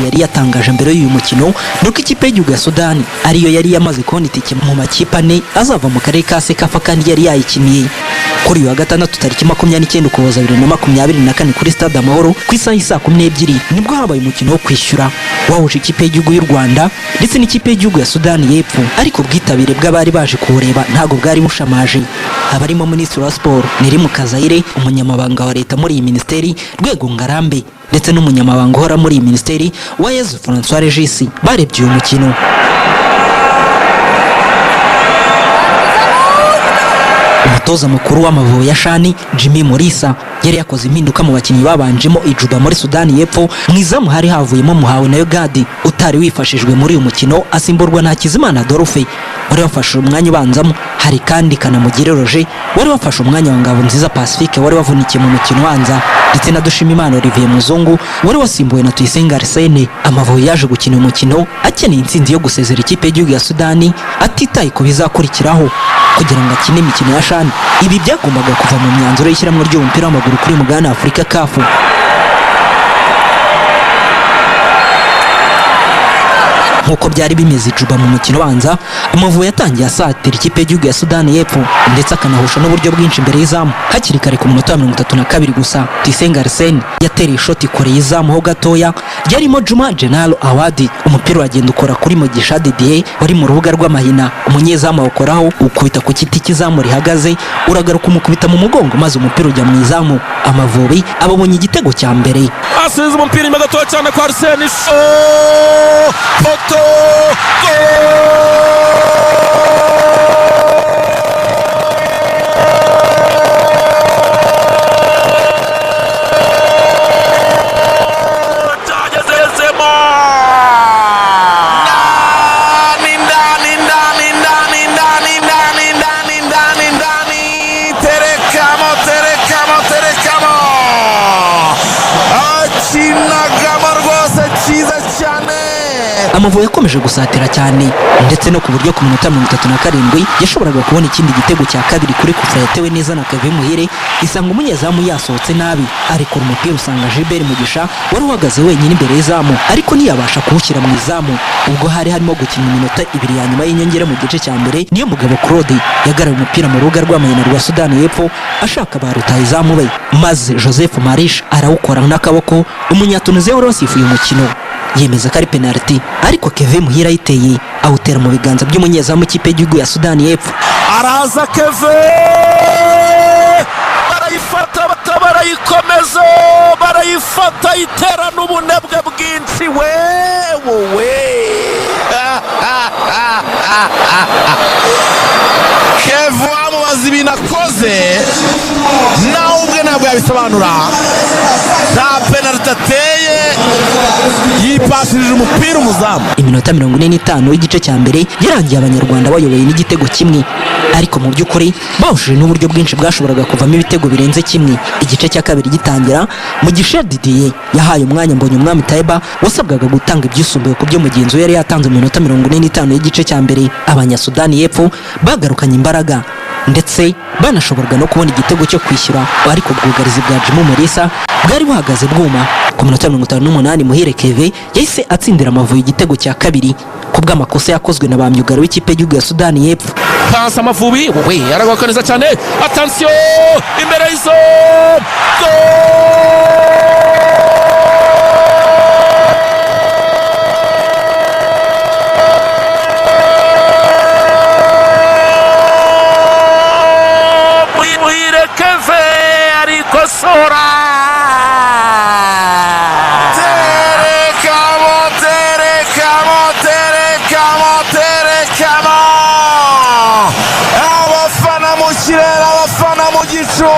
yari yatangaje mbere y'uyu mukino nuko ikipe y'igihugu ya Sudan ariyo yari yamaze kubona itike mu makipe ane azava mu karere ka Sekafa kandi yari yayikiniye. Kuri uyu wa gatandatu tariki 29 Ukuboza 2024 kuri Stade Amahoro ku isaha y'isa 12 nibwo habaye umukino wo kwishyura wahuje ikipe y'igihugu y'u Rwanda ndetse n'ikipe y'igihugu ya Sudan y'Epfo, ariko ubwitabire bw'abari baje kuwureba ntago bwari bushamaje. Abarimo Minisitiri wa Sport Nirimu Kazayire, umunyamabanga wa leta muri iyi ministeri Rwego Ngarambe ndetse n'umunyamabanga uhora muri iyi ministeri wa Yezu François Regis barebye uyu mukino. Umutoza mukuru w'Amavubi ya Shani Jimmy Morisa yari yakoze impinduka mu bakinnyi babanjemo ijuba muri Sudan y'Epfo. Mwizamu hari havuyemo Muhawe na Yogadi utari wifashijwe muri uyu mukino asimburwa na Hakizimana Adolphe wari wafashe umwanya ubanzamo. Hari kandi Kanamugire Roger wari wafashe umwanya wa Ngabonziza Pacifique wari wavunikiye mu mukino ubanza, ndetse na Dushimimana Olivier Muzungu wari wasimbuwe na Tuyisenga Arsene. Amavubi yaje gukina umukino akeneye intsinzi yo gusezera ikipe y'igihugu ya Sudani atitaye ku bizakurikiraho kugira ngo akine imikino ya Shani. Ibi byagombaga kuva mu myanzuro y'ishyirahamwe ry'umupira w'amaguru kuri mugabane Afurika CAF. Nkuko byari bimeze ijuba mu mukino ubanza, Amavubi yatangiye asatira ikipe y'igihugu ya Sudan y'Epfo ndetse akanahusha n'uburyo bwinshi imbere y'izamu. Hakiri kare ku minota 32 gusa Tuyisenga Arsene yatereye ishoti koreye izamu ho gatoya ryarimo Juma General Awadi. Umupira uragenda ukora kuri Mugisha Didier wari mu rubuga rw'amahina, umunyezamu awukoraho ukubita ku kiti cy'izamu rihagaze, uragaruka umukubita mu mugongo maze umupira ujya mu izamu. Amavubi ababonye igitego cya mbere. Asize umupira inyuma gatoya cyane kwa Arsene. Poto Amavubi yakomeje gusatira cyane ndetse no ku buryo ku minota 37 yashoboraga kubona ikindi gitego cya kabiri kuri kufra yatewe neza na Kevin Muhire. Isanga umunyezamu yasohotse nabi ariko umupira usanga Gilbert Mugisha wari uhagaze wenyine imbere y'izamu ariko ntiyabasha kuwushyira mu izamu. Ubwo hari harimo gukina iminota 2 ya nyuma y'inyongera mu gice cya mbere, niyo mugabo Claude yagaraye umupira mu rubuga rw'amahina rwa Sudan y'Epfo ashaka barutaye izamu be, maze Joseph Marish arawukora n'akaboko. Umunyatuniziya wari wasifuye umukino yemeza ko ari penalty, ariko Kevin Muhire ayiteye awutera mu biganza by'umunyezamu ikipe y'igihugu ya Sudan y'Epfo. Araza Kevin, barayifata barayikomeza, barayifata itera n'ubunebwe bwinshi wowe. Kevin amubaza ibintu akoze nawe ubwe ntabwo yabisobanura. Nta penalty ateye, yipashirije umupira umuzamu. Iminota 45 y'igice cya mbere yarangiye Abanyarwanda bayoboye n'igitego kimwe, ariko mu by'ukuri bahushije n'uburyo bwinshi bwashoboraga kuvamo ibitego birenze kimwe. Igice cya kabiri gitangira, Mugisha Didier yahaye umwanya Mbonyumwami Taiba wasabwaga gutanga ibyisumbuye ku byo mugenzi we yari yatanze mu minota 45 y'igice cya mbere. Abanyasudani y'Epfo bagarukanye imbaraga ndetse banashoborwa no kubona igitego cyo kwishyura, ariko ubwugarizi bwa Jimmy Morisa bwari buhagaze bwuma. Ku minota 58 Muhire Keve yahise atsindira Amavubi igitego cya kabiri kubw'amakosa yakozwe na bamyugaro w'ikipe y'igihugu ya Sudan y'Epfo. Pasa Amavubi we aragwakaneza cyane, attention imbere y'izo Muhire Keve ariko sora abafana mu kirere, abafana mu gicu,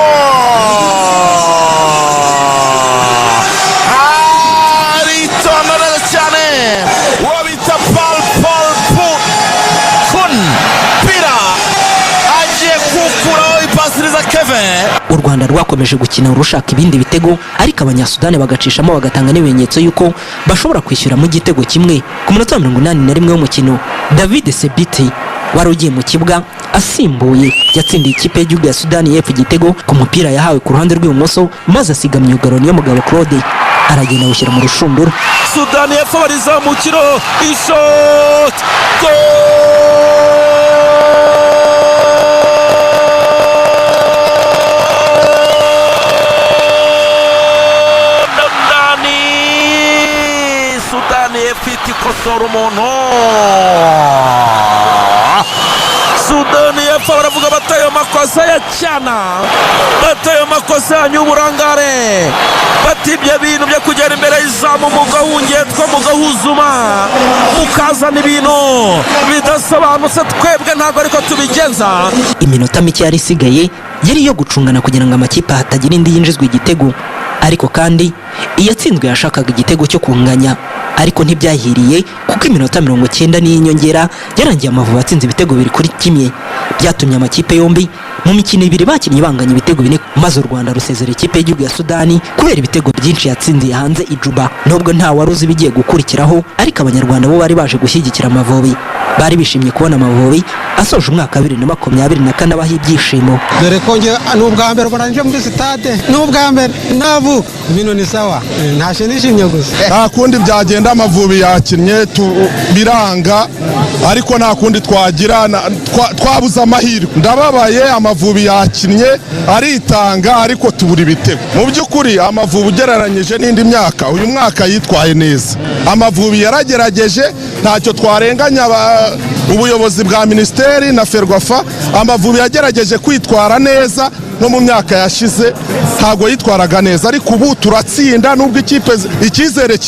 aritonera cyane uwo bita Paul Kun Pira agiye kukuraho ipasiriza Kevin. U Rwanda rwakomeje gukina rushaka ibindi bitego, ariko Abanyasudani bagacishamo bagatanga n'ibimenyetso yuko bashobora kwishyura mu gitego kimwe. Ku minota 81 w'umukino David Sebiti wari ugiye mu kibuga asimbuye yatsindiye ikipe y'igihugu ya Sudan y'Epfo igitego ku mupira yahawe ku ruhande rw'ibumoso maze asiga myugaro niyo mugabo Claude. aragenda awushyira mu rushundura. Sudan y'Epfo barizamukiro ishot ndani. Sudan y'Epfo ikosora umuntu. Sudan y'Epfo baravuga bataye amakosa ya cyana, bataye amakosa ya nyuburangare, bati ibyo bintu byo kugera imbere y'izamu mugahungetwa mugahuzuma mukazana ibintu bidasobanutse twebwe ntabwo ariko tubigenza. Iminota mike yari isigaye yari iyo gucungana kugira ngo amakipe hatagira indi yinjizwa igitego, ariko kandi iyatsinzwe yashakaga igitego cyo kunganya, ariko ntibyahiriye kuko iminota 90 n'inyongera yarangiye Amavubi atsinze ibitego 2-1. Byatumye amakipe yombi mu mikino 2 bakinnye banganya ibitego 4, maze u Rwanda rusezera ikipe y'igihugu ya Sudani kubera ibitego byinshi yatsindiye hanze ijuba. Nubwo nta waruzi bigiye gukurikiraho, ariko abanyarwanda bo bari baje gushyigikira Amavubi, bari bishimye kubona Amavubi asoje umwaka 2024 abaha ibyishimo. Dore ko nge n'ubwa mbere baranje muri stade, n'ubwa mbere navu ibintu ni sawa, ntashe nishimye gusa. Nta kundi byagenda, Amavubi yakinnye biranga, ariko nta kundi twagira, twabuze amahirwe. Ndababaye, Amavubi yakinnye aritanga, ariko tubura ibitego. Mu by'ukuri Amavubi ugereranyije n'indi myaka, uyu mwaka yitwaye neza. Amavubi yaragerageje, ntacyo twarenganya ubuyobozi bwa Minisiteri na Ferwafa. Amavubi yagerageje kwitwara neza, no mu myaka yashize ntago yitwaraga neza, ariko ubu turatsinda. Nubwo icyizere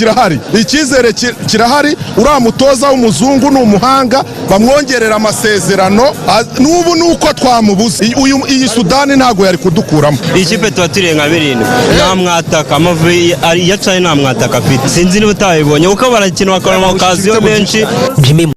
kirahari, uriya mutoza w'umuzungu ni umuhanga, bamwongerera amasezerano. N'ubu nuko twamubuze, iyi Sudani ntago yari kudukuramo. Ikipe tuba turi nka 7 nta mwataka, Amavubi yacaye nta mwataka afite, sinzi niba utabibonye kuko barakina bakora amaokaziyo menshi.